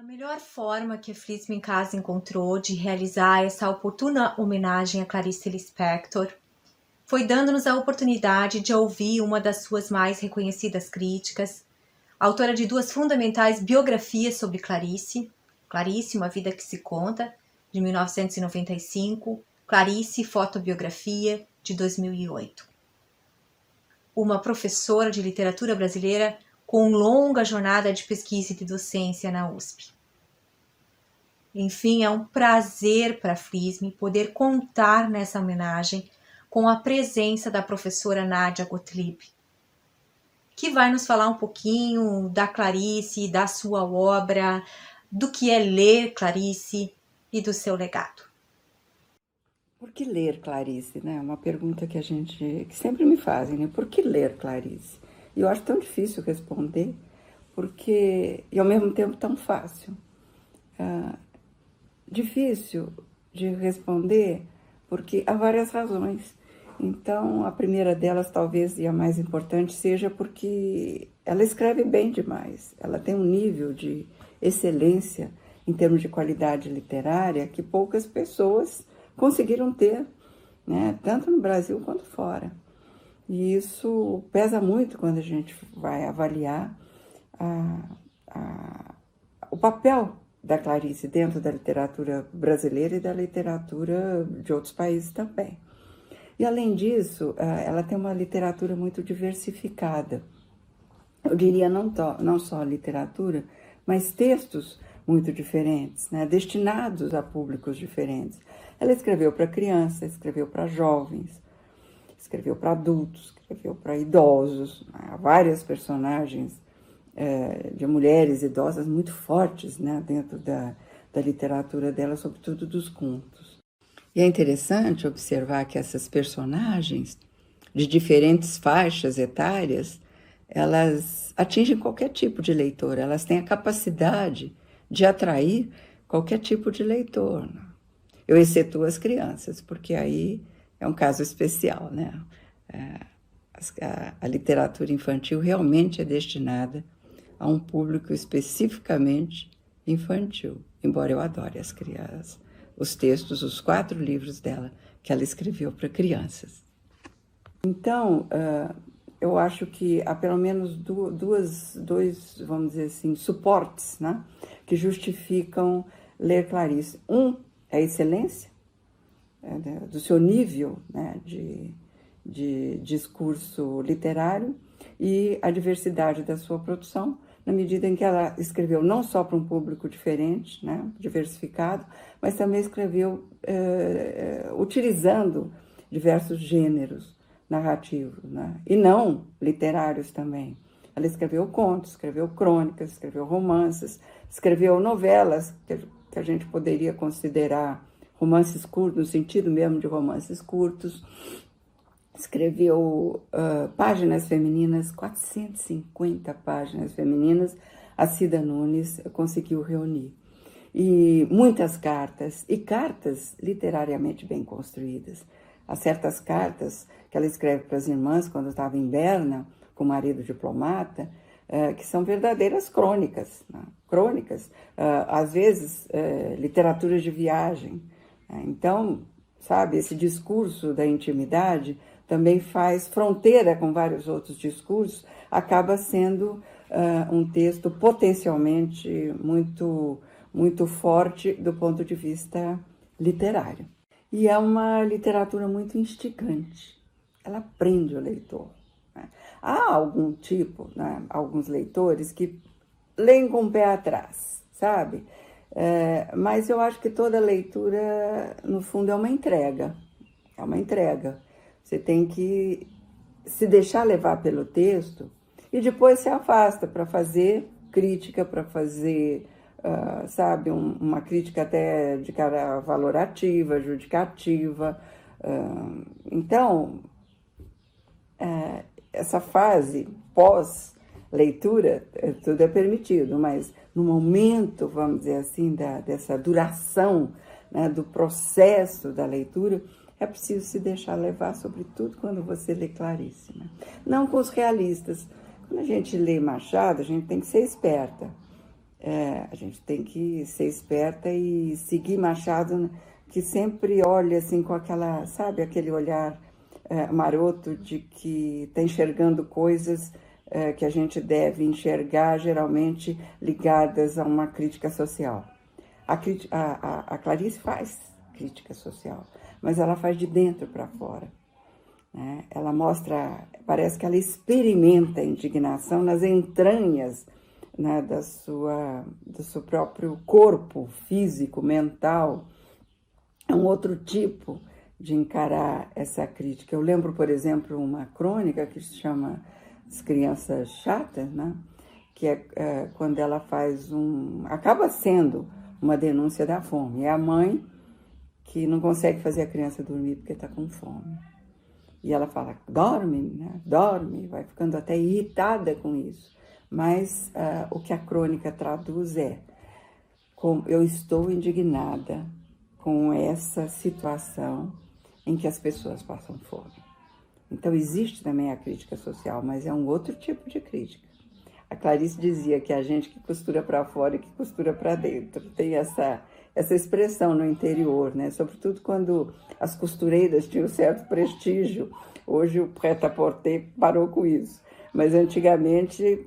A melhor forma que a Flisme em Casa encontrou de realizar essa oportuna homenagem a Clarice Lispector foi dando-nos a oportunidade de ouvir uma das suas mais reconhecidas críticas, autora de duas fundamentais biografias sobre Clarice, Clarice, Uma Vida que se Conta, de 1995, Clarice, Fotobiografia, de 2008. Uma professora de literatura brasileira com longa jornada de pesquisa e de docência na USP. Enfim, é um prazer para a Flisme poder contar nessa homenagem com a presença da professora Nádia Gottlieb, que vai nos falar um pouquinho da Clarice, da sua obra, do que é ler Clarice e do seu legado. Por que ler Clarice, né? Uma pergunta que sempre me fazem, né? Por que ler Clarice? E eu acho tão difícil responder, e ao mesmo tempo tão fácil. Difícil de responder porque há várias razões. Então, a primeira delas, talvez, e a mais importante, seja porque ela escreve bem demais. Ela tem um nível de excelência em termos de qualidade literária que poucas pessoas conseguiram ter, né? Tanto no Brasil quanto fora. E isso pesa muito quando a gente vai avaliar o papel da Clarice dentro da literatura brasileira e da literatura de outros países também. E, além disso, ela tem uma literatura muito diversificada. Eu diria não só literatura, mas textos muito diferentes, né? Destinados a públicos diferentes. Ela escreveu para crianças, escreveu para jovens, escreveu para adultos, escreveu para idosos, né? Várias personagens de mulheres idosas muito fortes, né? Dentro da literatura dela, sobretudo dos contos. E é interessante observar que essas personagens de diferentes faixas etárias, elas atingem qualquer tipo de leitor, elas têm a capacidade de atrair qualquer tipo de leitor. Eu excetuo as crianças, porque aí é um caso especial, né? A literatura infantil realmente é destinada a um público especificamente infantil, embora eu adore as crianças. Os textos, os 4 livros dela, que ela escreveu para crianças. Então, eu acho que há pelo menos dois, vamos dizer assim, suportes, né, que justificam ler Clarice. Um é a excelência do seu nível, né, de discurso literário e a diversidade da sua produção, na medida em que ela escreveu não só para um público diferente, né, diversificado, mas também escreveu utilizando diversos gêneros narrativos, né, e não literários também. Ela escreveu contos, escreveu crônicas, escreveu romances, escreveu novelas que a gente poderia considerar romances curtos, no sentido mesmo de romances curtos. Escreveu páginas femininas, 450 páginas femininas, a Cida Nunes conseguiu reunir. E muitas cartas, e cartas literariamente bem construídas. Há certas cartas que ela escreve para as irmãs quando estava em Berna, com o marido diplomata, que são verdadeiras crônicas, né? Crônicas, às vezes literaturas de viagem. Então, sabe, esse discurso da intimidade também faz fronteira com vários outros discursos, acaba sendo um texto potencialmente muito forte do ponto de vista literário. E é uma literatura muito instigante, ela prende o leitor, né? Há algum tipo, né, alguns leitores que leem com o pé atrás, sabe? Mas eu acho que toda leitura, no fundo, é uma entrega. É uma entrega. Você tem que se deixar levar pelo texto e depois se afasta para fazer crítica, para fazer, sabe, uma crítica até de cara valorativa, judicativa. Então, essa fase pós-leitura, tudo é permitido, mas no momento, vamos dizer assim, dessa duração, né, do processo da leitura, é preciso se deixar levar, sobretudo quando você lê Clarice, né? Não com os realistas. Quando a gente lê Machado, a gente tem que ser esperta. A gente tem que ser esperta e seguir Machado, que sempre olha assim com aquela, sabe, aquele olhar maroto de que está enxergando coisas que a gente deve enxergar, geralmente ligadas a uma crítica social. A Clarice faz crítica social, mas ela faz de dentro para fora. Né? Ela mostra, parece que ela experimenta a indignação nas entranhas, né, do seu próprio corpo físico, mental. É um outro tipo de encarar essa crítica. Eu lembro, por exemplo, uma crônica que se chama As Crianças Chatas, né? Que é quando ela faz acaba sendo uma denúncia da fome. É a mãe que não consegue fazer a criança dormir porque está com fome. E ela fala, dorme, né? Dorme, vai ficando até irritada com isso. Mas o que a crônica traduz eu estou indignada com essa situação em que as pessoas passam fome. Então existe também a crítica social, mas é um outro tipo de crítica. A Clarice dizia que a gente que costura para fora e que costura para dentro. Tem essa expressão no interior, né? Sobretudo quando as costureiras tinham certo prestígio. Hoje o prêt-à-porter parou com isso. Mas antigamente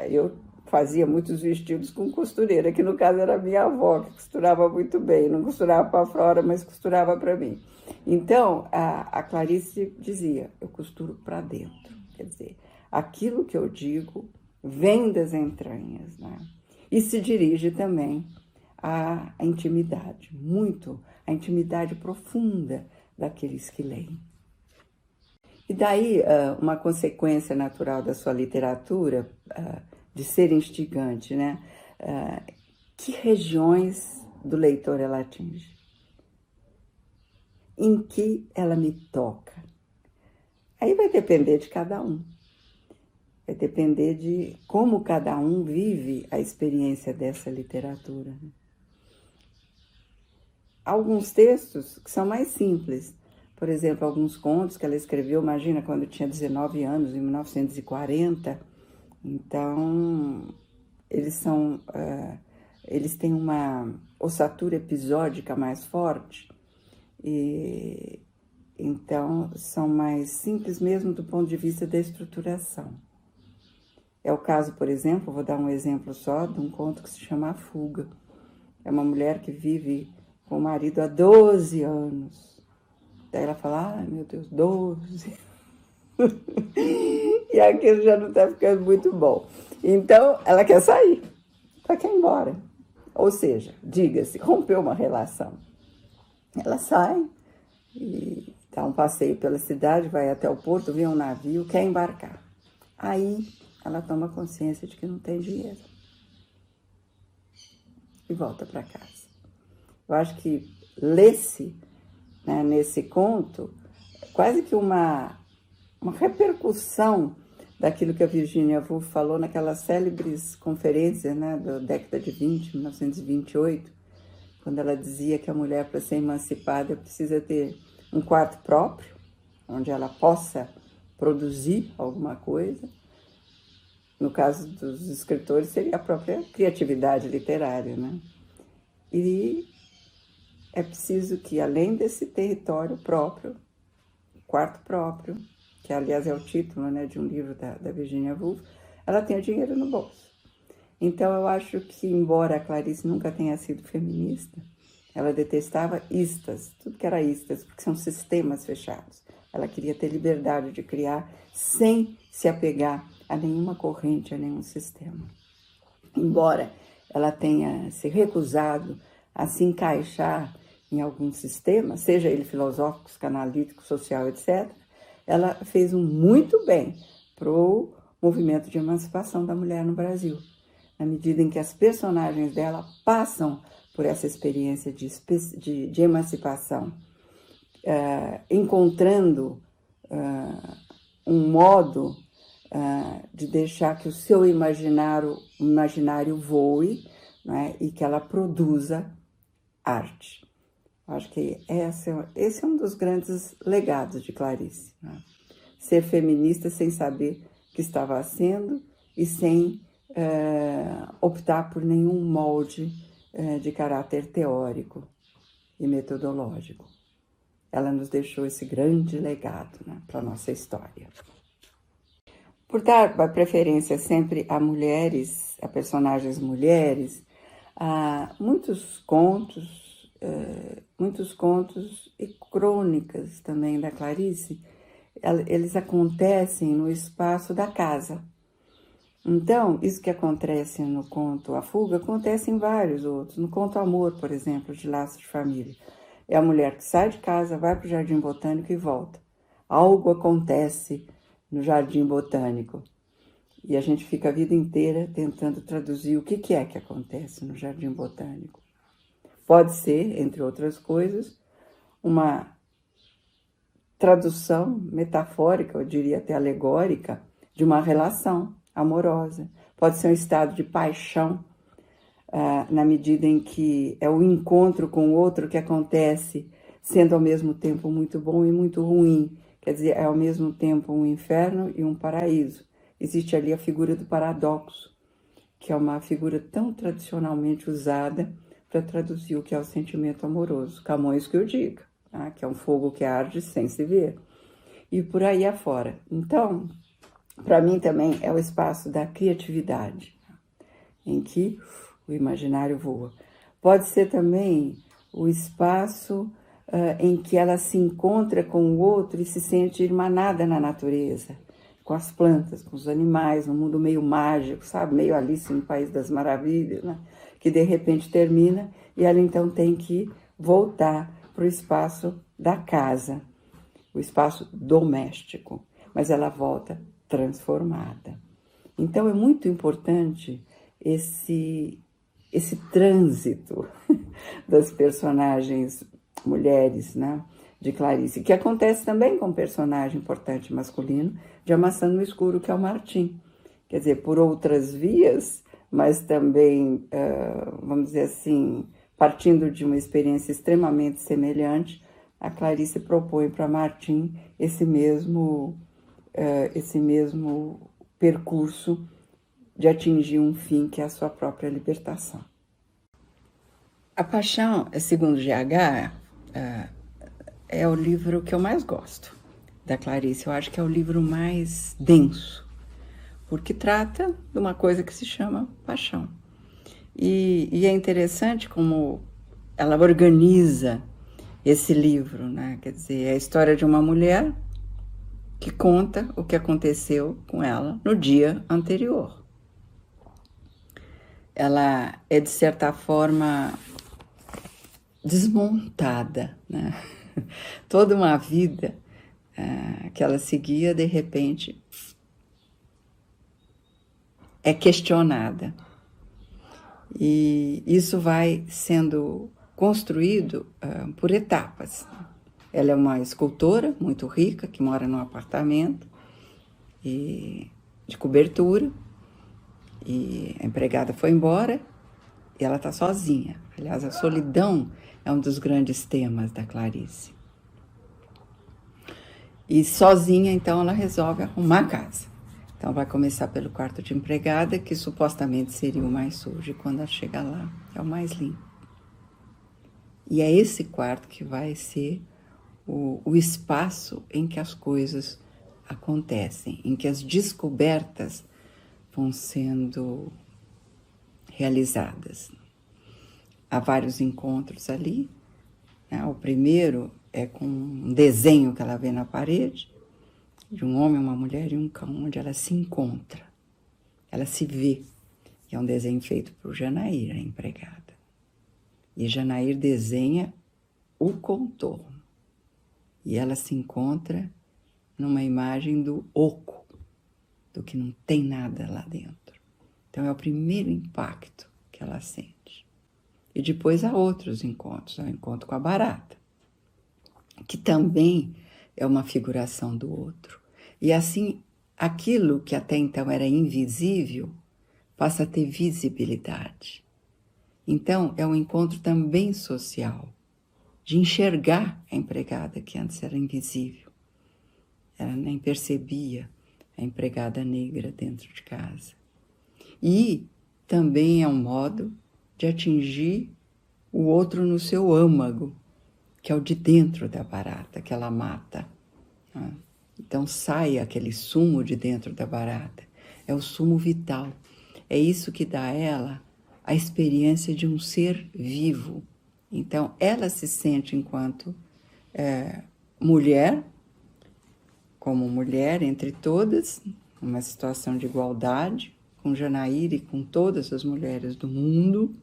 eu fazia muitos vestidos com costureira, que no caso era minha avó, que costurava muito bem. Não costurava para fora, mas costurava para mim. Então, a Clarice dizia, eu costuro para dentro. Quer dizer, aquilo que eu digo vem das entranhas, né? E se dirige também à intimidade, muito à intimidade profunda daqueles que leem. E daí, uma consequência natural da sua literatura, de ser instigante, né? Que regiões do leitor ela atinge? Em que ela me toca? Aí vai depender de cada um. Vai depender de como cada um vive a experiência dessa literatura. Alguns textos que são mais simples. Por exemplo, alguns contos que ela escreveu, imagina, quando tinha 19 anos, em 1940. Então, eles têm uma ossatura episódica mais forte. E então, são mais simples mesmo do ponto de vista da estruturação. É o caso, por exemplo, vou dar um exemplo só, de um conto que se chama A Fuga. É uma mulher que vive com o marido há 12 anos. Daí ela fala, ai meu Deus, 12. E aquilo já não está ficando muito bom. Então, ela quer sair, ela quer ir embora. Ou seja, diga-se, rompeu uma relação. Ela sai e dá um passeio pela cidade, vai até o porto, vê um navio, quer embarcar. Aí ela toma consciência de que não tem dinheiro. E volta para casa. Eu acho que lê-se, né, nesse conto quase que uma repercussão daquilo que a Virginia Woolf falou naquelas célebres conferências, né, da década de 20, 1928, quando ela dizia que a mulher, para ser emancipada, precisa ter um quarto próprio, onde ela possa produzir alguma coisa. No caso dos escritores, seria a própria criatividade literária, né? E é preciso que, além desse território próprio, quarto próprio, que aliás é o título, né, de um livro da Virginia Woolf, ela tenha dinheiro no bolso. Então eu acho que, embora a Clarice nunca tenha sido feminista, ela detestava istas, tudo que era istas, porque são sistemas fechados. Ela queria ter liberdade de criar sem se apegar a nenhuma corrente, a nenhum sistema. Embora ela tenha se recusado a se encaixar em algum sistema, seja ele filosófico, psicanalítico, social, etc., ela fez um muito bem para o movimento de emancipação da mulher no Brasil, na medida em que as personagens dela passam por essa experiência de emancipação, encontrando um modo de deixar que o seu imaginário voe, né, e que ela produza arte. Acho que esse é um dos grandes legados de Clarice, né? Ser feminista sem saber o que estava sendo e sem optar por nenhum molde de caráter teórico e metodológico. Ela nos deixou esse grande legado, né, para a nossa história. Por dar a preferência sempre a mulheres, a personagens mulheres, há muitos contos e crônicas também da Clarice, eles acontecem no espaço da casa. Então, isso que acontece no conto A Fuga, acontece em vários outros. No conto Amor, por exemplo, de Laços de Família. É a mulher que sai de casa, vai para o Jardim Botânico e volta. Algo acontece no Jardim Botânico. E a gente fica a vida inteira tentando traduzir o que é que acontece no Jardim Botânico. Pode ser, entre outras coisas, uma tradução metafórica, eu diria até alegórica, de uma relação amorosa. Pode ser um estado de paixão, na medida em que é o encontro com o outro que acontece, sendo ao mesmo tempo muito bom e muito ruim. Quer dizer, é ao mesmo tempo um inferno e um paraíso. Existe ali a figura do paradoxo, que é uma figura tão tradicionalmente usada para traduzir o que é o sentimento amoroso. Camões que eu diga, tá? Que é um fogo que arde sem se ver. E por aí afora. Então, para mim também é o espaço da criatividade, em que o imaginário voa. Pode ser também o espaço em que ela se encontra com o outro e se sente irmanada na natureza, com as plantas, com os animais, num mundo meio mágico, sabe? Meio Alice no País das Maravilhas, né? Que de repente termina e ela então tem que voltar para o espaço da casa, o espaço doméstico, mas ela volta transformada. Então é muito importante esse trânsito das personagens mulheres, né, de Clarice, que acontece também com um personagem importante masculino de Amaçando no Escuro, que é o Martim. Quer dizer, por outras vias, mas também, vamos dizer assim, partindo de uma experiência extremamente semelhante, a Clarice propõe para Martim esse mesmo percurso de atingir um fim que é a sua própria libertação. A Paixão, segundo GH, é o livro que eu mais gosto da Clarice. Eu acho que é o livro mais denso, porque trata de uma coisa que se chama paixão. E é interessante como ela organiza esse livro, né? Quer dizer, é a história de uma mulher que conta o que aconteceu com ela no dia anterior. Ela é, de certa forma, desmontada, né? Toda uma vida que ela seguia, de repente, é questionada. E isso vai sendo construído por etapas. Ela é uma escultora muito rica, que mora num apartamento de cobertura, e a empregada foi embora e ela está sozinha. Aliás, a solidão é um dos grandes temas da Clarice. E sozinha, então, ela resolve arrumar a casa. Então, vai começar pelo quarto de empregada, que supostamente seria o mais sujo, e quando ela chega lá, é o mais limpo. E é esse quarto que vai ser o espaço em que as coisas acontecem, em que as descobertas vão sendo realizadas. Há vários encontros ali, né? O primeiro é com um desenho que ela vê na parede, de um homem, uma mulher e um cão, onde ela se encontra, ela se vê. E é um desenho feito por Janaíra, a empregada. E Janaíra desenha o contorno. E ela se encontra numa imagem do oco, do que não tem nada lá dentro. Então é o primeiro impacto que ela sente. E depois há outros encontros, há o encontro com a barata, que também é uma figuração do outro. E assim, aquilo que até então era invisível passa a ter visibilidade. Então, é um encontro também social, de enxergar a empregada que antes era invisível. Ela nem percebia a empregada negra dentro de casa. E também é um modo de atingir o outro no seu âmago, que é o de dentro da barata, que ela mata. Então sai aquele sumo de dentro da barata. É o sumo vital. É isso que dá a ela a experiência de um ser vivo. Então ela se sente enquanto mulher, como mulher entre todas, uma situação de igualdade, com Janaíra e com todas as mulheres do mundo,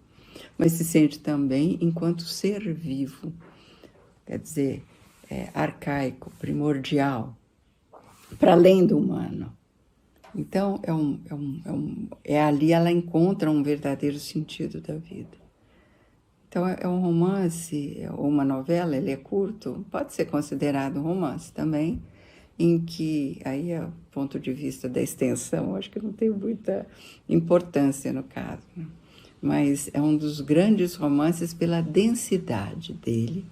mas se sente também enquanto ser vivo, quer dizer, arcaico, primordial, para além do humano. Então, ali ela encontra um verdadeiro sentido da vida. Então, é um romance, ou uma novela, ele é curto, pode ser considerado um romance também, em que, aí, a ponto de vista da extensão, acho que não tem muita importância no caso, né? Mas é um dos grandes romances pela densidade dele,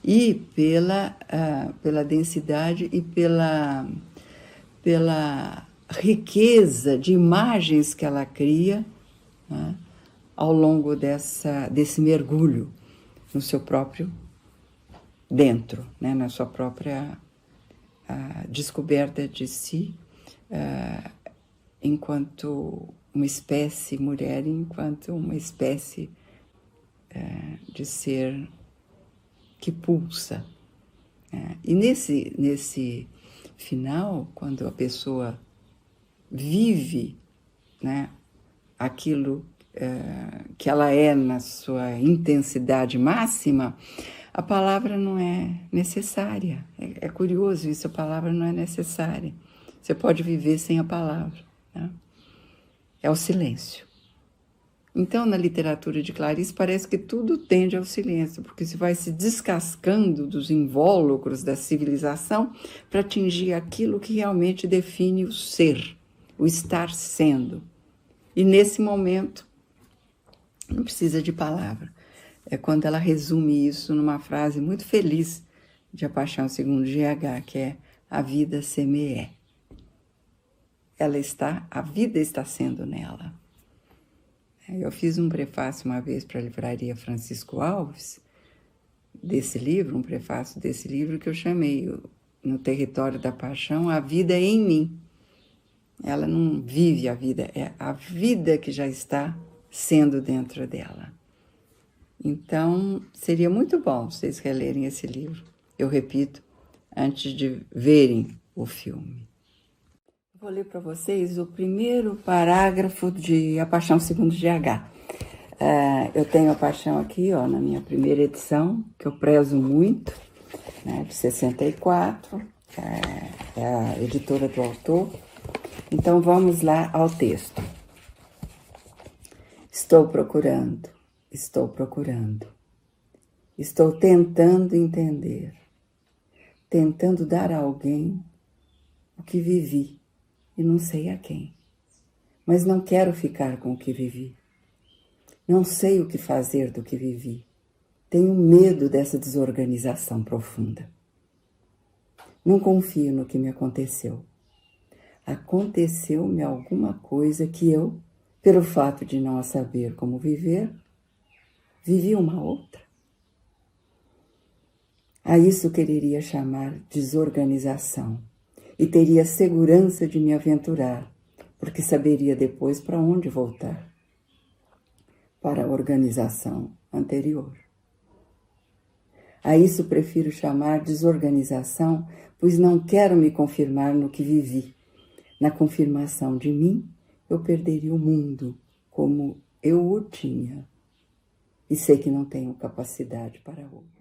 e pela densidade e pela riqueza de imagens que ela cria, né, ao longo desse mergulho no seu próprio dentro, né, na sua própria descoberta de si, enquanto uma espécie mulher, enquanto uma espécie de ser que pulsa. E nesse final, quando a pessoa vive, né, aquilo que ela é na sua intensidade máxima, a palavra não é necessária. É curioso isso, a palavra não é necessária. Você pode viver sem a palavra, né? É o silêncio. Então, na literatura de Clarice, parece que tudo tende ao silêncio, porque se vai se descascando dos invólucros da civilização para atingir aquilo que realmente define o ser, o estar sendo. E nesse momento, não precisa de palavra. É quando ela resume isso numa frase muito feliz de A Paixão segundo GH, que é: a vida se-me-é. A vida está sendo nela. Eu fiz um prefácio uma vez para a livraria Francisco Alves, desse livro, um prefácio desse livro que eu chamei, No Território da Paixão, a vida em mim. Ela não vive a vida, é a vida que já está sendo dentro dela. Então, seria muito bom vocês relerem esse livro, eu repito, antes de verem o filme. Vou ler para vocês o primeiro parágrafo de A Paixão segundo GH. Eu tenho A Paixão aqui, na minha primeira edição, que eu prezo muito, né, de 64, é a editora do autor. Então, vamos lá ao texto. Estou procurando, estou tentando entender, tentando dar a alguém o que vivi, e não sei a quem. Mas não quero ficar com o que vivi. Não sei o que fazer do que vivi. Tenho medo dessa desorganização profunda. Não confio no que me aconteceu. Aconteceu-me alguma coisa que eu, pelo fato de não saber como viver, vivi uma outra. A isso quereria chamar desorganização. E teria segurança de me aventurar, porque saberia depois para onde voltar. Para a organização anterior. A isso prefiro chamar desorganização, pois não quero me confirmar no que vivi. Na confirmação de mim, eu perderia o mundo como eu o tinha. E sei que não tenho capacidade para outro.